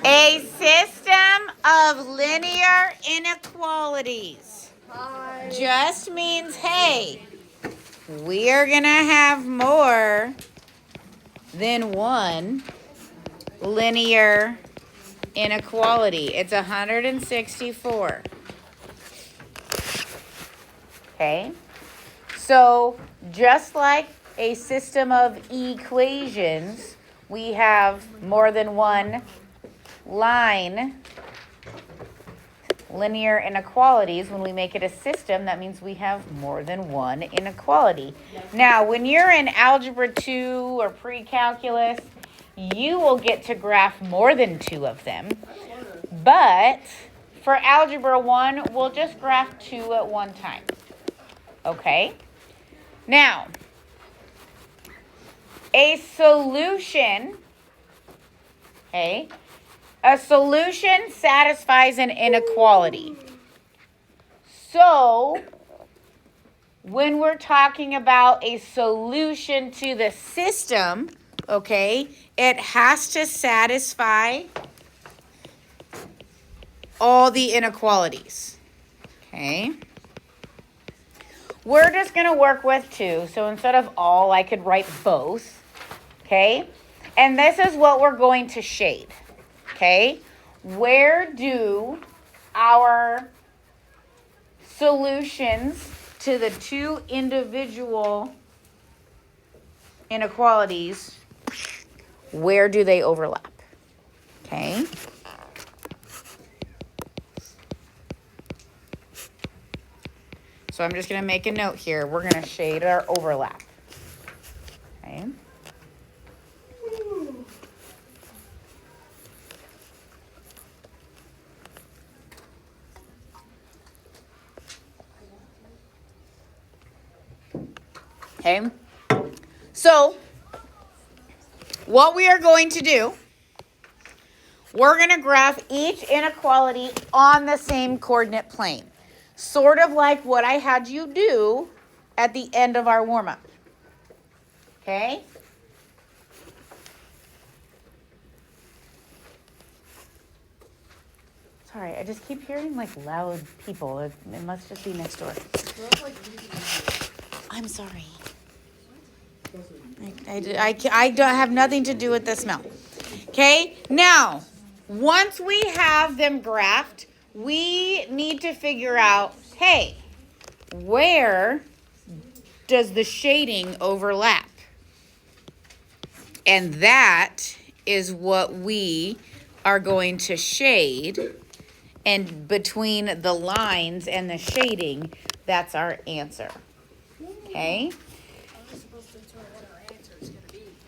A system of linear inequalities just means, hey, we are going to have more than one linear inequality. It's 164. Okay? So just like a system of equations, we have more than one line linear inequalities. When we make it a system, that means we have more than one inequality. Now, when you're in algebra 2 or pre-calculus, you will get to graph more than two of them. But for algebra 1, we'll just graph two at one time. Okay? Now, a solution, okay? A solution satisfies an inequality. So, when we're talking about a solution to the system, okay, it has to satisfy all the inequalities. Okay? We're just going to work with two. So instead of all, I could write both. Okay? And this is what we're going to shade. Okay? Where do our solutions to the two individual inequalities, where do they overlap? Okay? So I'm just going to make a note here. We're going to shade our overlap. Okay? Okay? So, what we are going to do, we're going to graph each inequality on the same coordinate plane. Sort of like what I had you do at the end of our warm-up. Okay? Sorry, I just keep hearing like loud people. It must just be next door. I'm sorry. I don't have nothing to do with the smell. Okay? Now, once we have them graphed, we need to figure out, hey, where does the shading overlap? And that is what we are going to shade. And between the lines and the shading, that's our answer. Okay?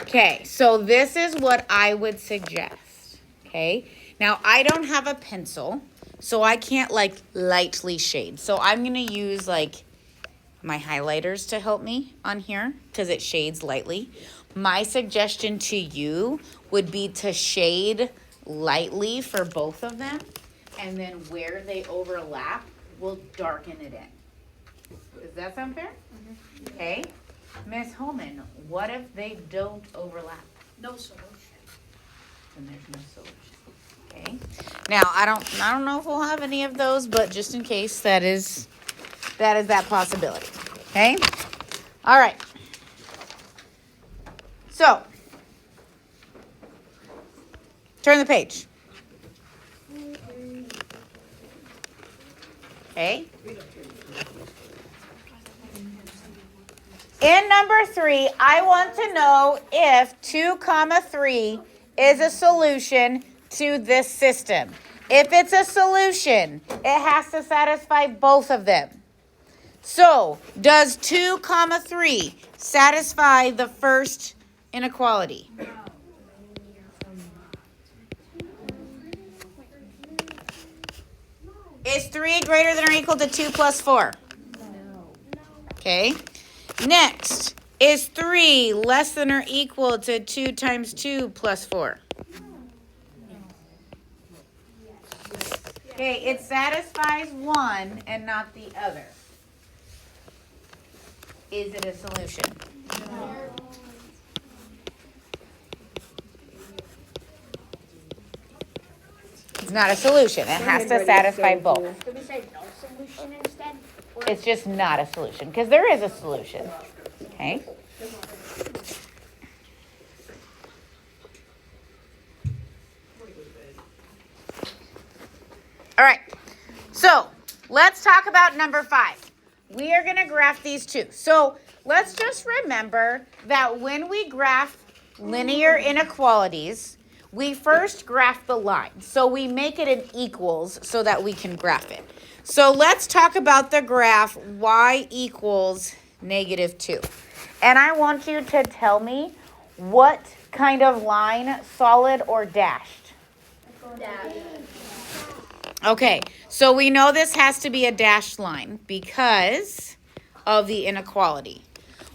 Okay, so this is what I would suggest. Okay? Now, I don't have a pencil, so I can't like lightly shade. So I'm going to use like my highlighters to help me on here because it shades lightly. My suggestion to you would be to shade lightly for both of them, and then where they overlap, we'll darken it in. Does that sound fair? Mm-hmm. Okay. Miss Holman, what if they don't overlap? No solution. Then there's no solution. Okay. Now I don't know if we'll have any of those, but just in case, that is that possibility. Okay. All right. So turn the page. Okay. In number 3, I want to know if 2, 3 is a solution to this system. If it's a solution, it has to satisfy both of them. So, does 2, 3 satisfy the first inequality? No. Is 3 greater than or equal to 2 plus 4? No. Okay. Next, is 3 less than or equal to 2 times 2 plus 4? Okay, it satisfies one and not the other. Is it a solution? No. not a solution. It has to satisfy both. Did we say no solution instead? It's just not a solution because there is a solution. Okay. All right. So let's talk about number 5. We are going to graph these two. So let's just remember that when we graph linear inequalities, we first graph the line. So we make it an equals so that we can graph it. So let's talk about the graph y equals -2. And I want you to tell me what kind of line, solid or dashed? Dashed. Okay, so we know this has to be a dashed line because of the inequality.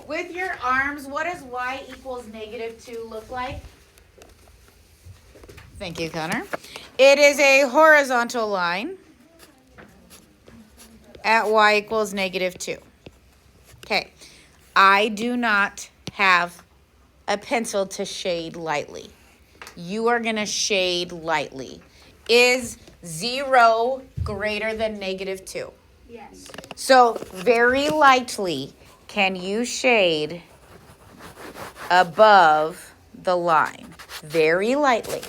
With your arms, what does y equals -2 look like? Thank you, Connor. It is a horizontal line at y equals -2. Okay, I do not have a pencil to shade lightly. You are going to shade lightly. Is 0 greater than -2? Yes. So very lightly can you shade above the line. Very lightly.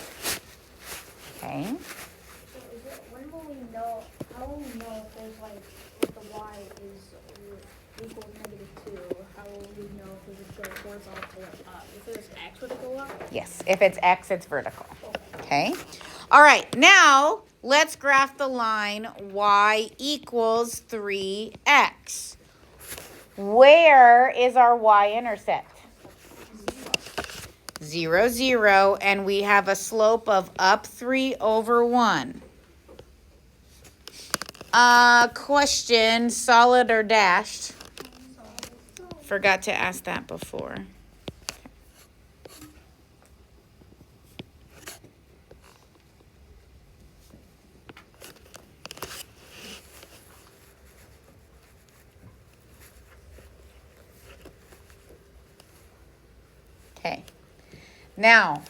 Okay. So is it, when will we know, how will we know if there's like, if the y is equals -2? How will we know if it would go horizontal or up? If it was x, would it go up? Yes, if it's x, it's vertical. Okay. All right, now let's graph the line y equals 3x. Where is our y-intercept? 0, 0, and we have a slope of up 3 over 1. Question, solid or dashed? Forgot to ask that before. Okay. Now,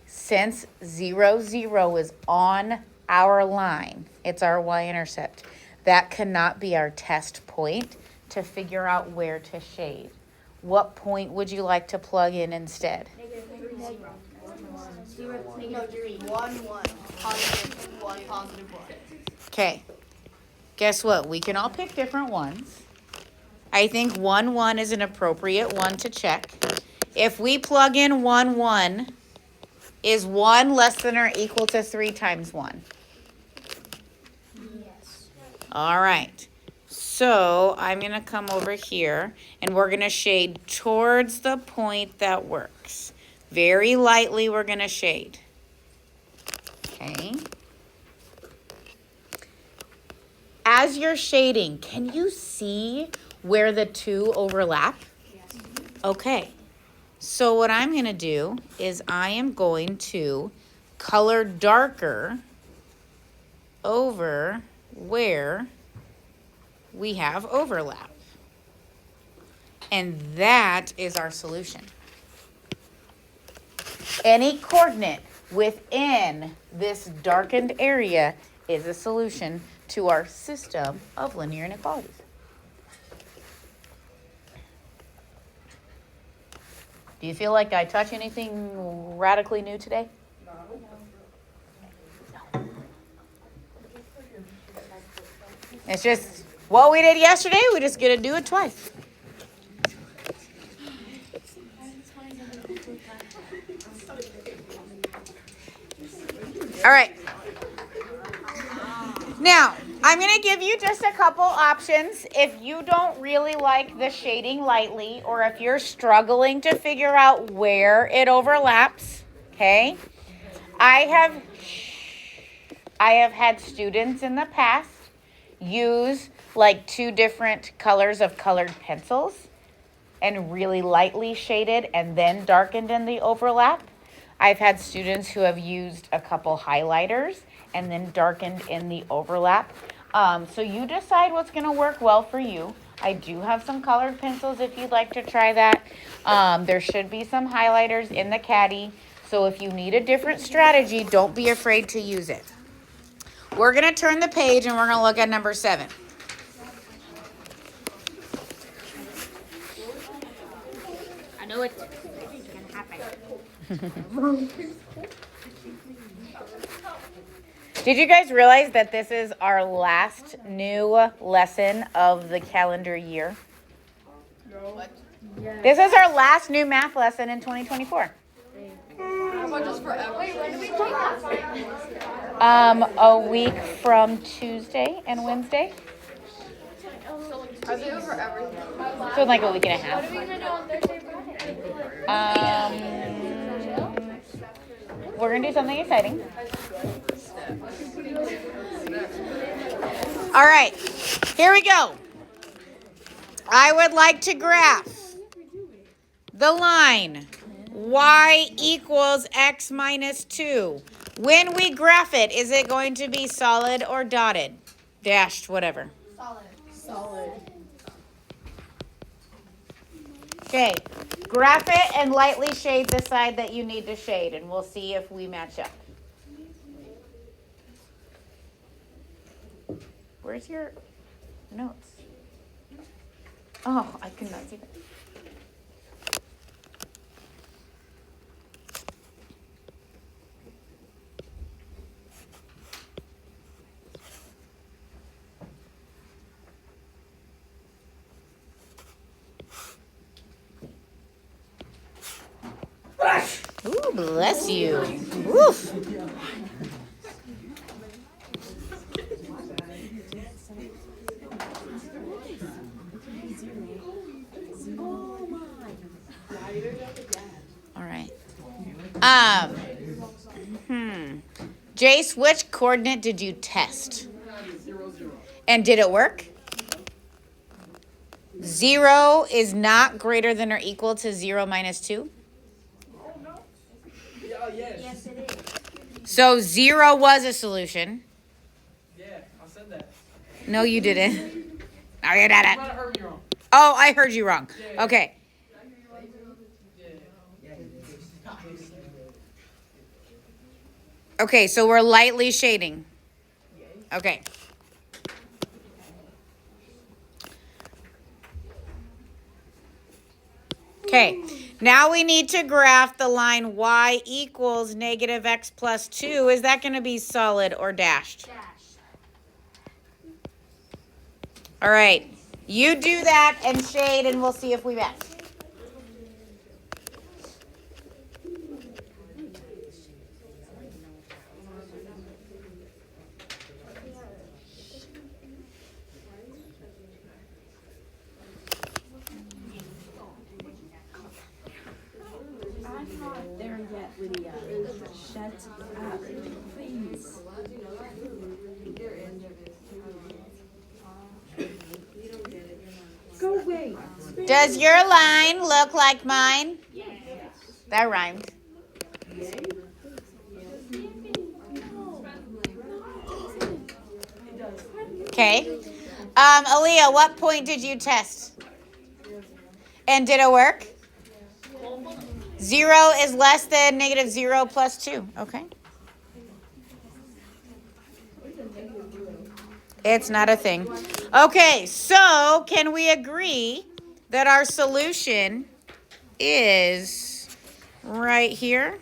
since 0, 0 is on our line, it's our y-intercept, that cannot be our test point to figure out where to shade. What point would you like to plug in instead? Okay. Guess what? We can all pick different ones. I think 1, 1 is an appropriate one to check. If we plug in 1, 1, is 1 less than or equal to 3 times 1? Yes. All right. So I'm going to come over here, and we're going to shade towards the point that works. Very lightly, we're going to shade. Okay. As you're shading, can you see where the two overlap? Yes. Okay. So what I'm going to do is I am going to color darker over where we have overlap. And that is our solution. Any coordinate within this darkened area is a solution to our system of linear inequalities. Do you feel like I touch anything radically new today? No. It's just what we did yesterday, we just get to do it twice. All right. Now, I'm going to give you just a couple options. If you don't really like the shading lightly, or if you're struggling to figure out where it overlaps, okay? I have had students in the past use like 2 different colors of colored pencils and really lightly shaded and then darkened in the overlap. I've had students who have used a couple highlighters and then darkened in the overlap. So you decide what's going to work well for you. I do have some colored pencils if you'd like to try that. There should be some highlighters in the caddy. So if you need a different strategy, don't be afraid to use it. We're going to turn the page and we're going to look at number 7. I know it's gonna happen. Did you guys realize that this is our last new lesson of the calendar year? What? Yes. This is our last new math lesson in 2024. How about just forever? Wait, when do we take A week from Tuesday and Wednesday. Are they over everything? So like a week and a half. What are we gonna do on Thursday, Friday? We're gonna do something exciting. All right, here we go. I would like to graph the line y equals x minus 2. When we graph it, is it going to be solid or dotted? Dashed, whatever. Solid. Okay, graph it and lightly shade the side that you need to shade, and we'll see if we match up. Where's your notes? Oh, I could not see that. Ooh, bless you. Woof. All right. Jace, which coordinate did you test? 0, 0. And did it work? 0 is not greater than or equal to 0 minus 2. Yeah, yes. Yes, it is. So 0 was a solution. Yeah, I said that. No, you didn't. No, you You didn't. might have heard me wrong. Oh, I heard you wrong. Okay. Okay, so we're lightly shading. Okay. Okay, now we need to graph the line y equals negative x plus 2. Is that going to be solid or dashed? Dash. All right, you do that and shade, and we'll see if we match. I'm not there yet, Lydia. Shut up, please. Go away. Does your line look like mine? That rhymed. Okay. Aaliyah, what point did you test? And did it work? 0 is less than negative 0 plus 2. Okay. It's not a thing. Okay, so can we agree that our solution is right here?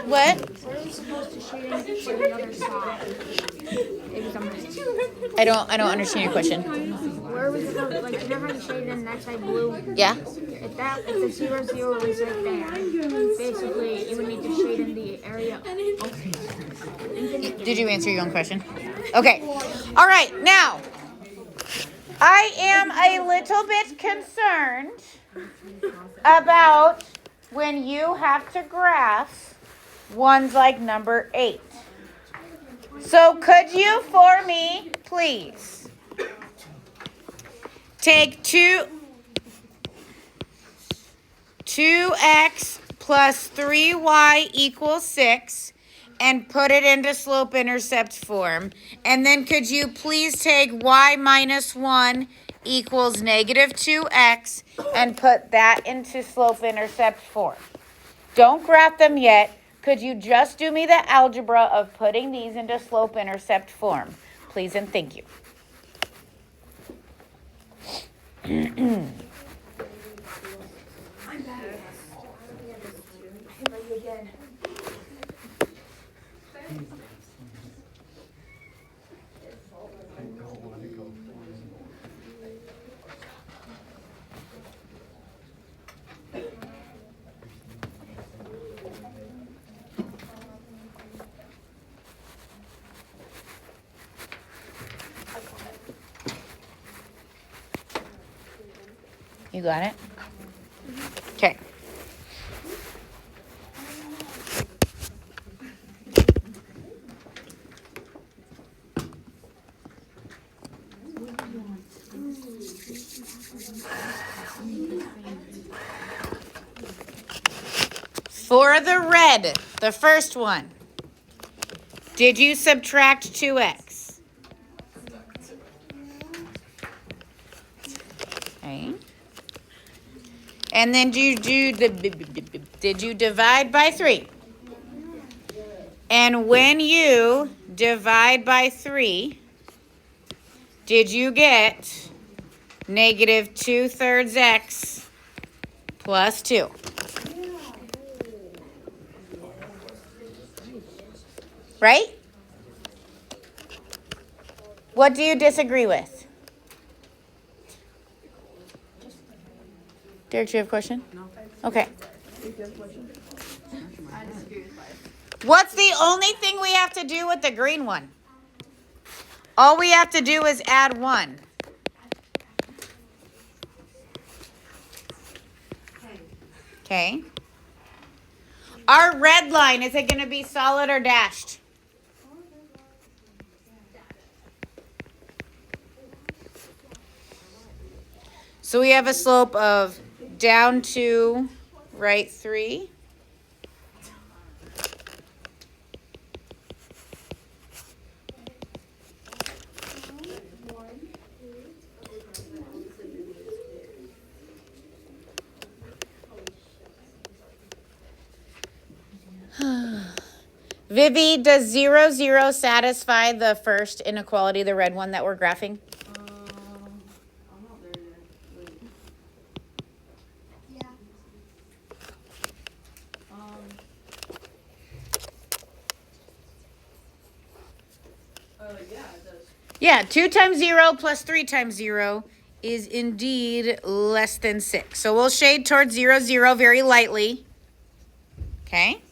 What? Where are we supposed to shade in for the other side? Maybe something. I don't understand your question. Where are we supposed, like, you know how you shaded in that side blue? Yeah? If the 0, 0 is right there, basically you would need to shade in the area. Did you answer your own question? Okay. All right. Now, I am a little bit concerned about when you have to graph ones like number 8. So could you, for me, please, take 2x plus 3y equals 6 and put it into slope-intercept form. And then could you please take y minus 1 equals negative 2x and put that into slope-intercept form? Don't graph them yet. Could you just do me the algebra of putting these into slope-intercept form? Please and thank you. I'm back. I love you again. You got it? Okay. For the red, the first one, did you subtract 2x? Okay. And then did you divide by 3? And when you divide by 3, did you get negative 2/3 x plus 2? Right? What do you disagree with? Derek, do you have a question? No. Okay. What's the only thing we have to do with the green one? All we have to do is add 1. Okay. Our red line, is it going to be solid or dashed? So we have a slope of down 2, right 3. Vivi, does 0, 0 satisfy the first inequality, the red one that we're graphing? I'm not there yet. Wait. Yeah. Yeah, it does. Yeah, 2 times 0 plus 3 times 0 is indeed less than 6. So we'll shade towards 0, 0 very lightly. Okay.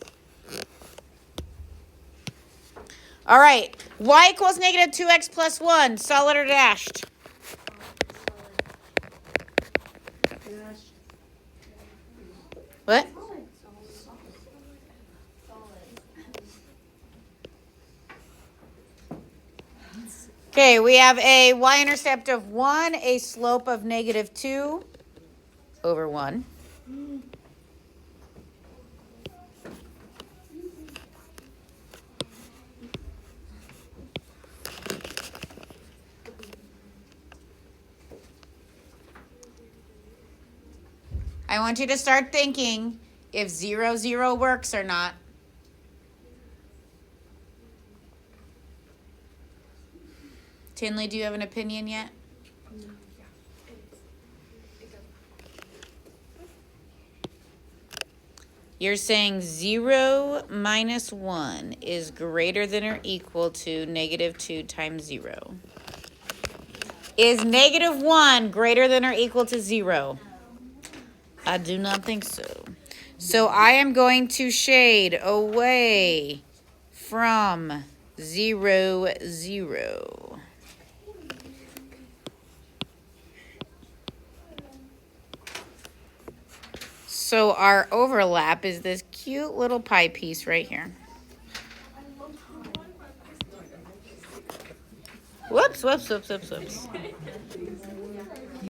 All right. Y equals negative 2x plus 1. Solid or dashed? What? Okay, we have a y-intercept of 1, a slope of negative 2 over 1. I want you to start thinking if 0, 0 works or not. Tinley, do you have an opinion yet? You're saying 0 minus 1 is greater than or equal to negative 2 times 0. Is negative 1 greater than or equal to 0? I do not think so. So I am going to shade away from 0, 0. So our overlap is this cute little pie piece right here. Whoops, whoops, whoops, whoops, whoops.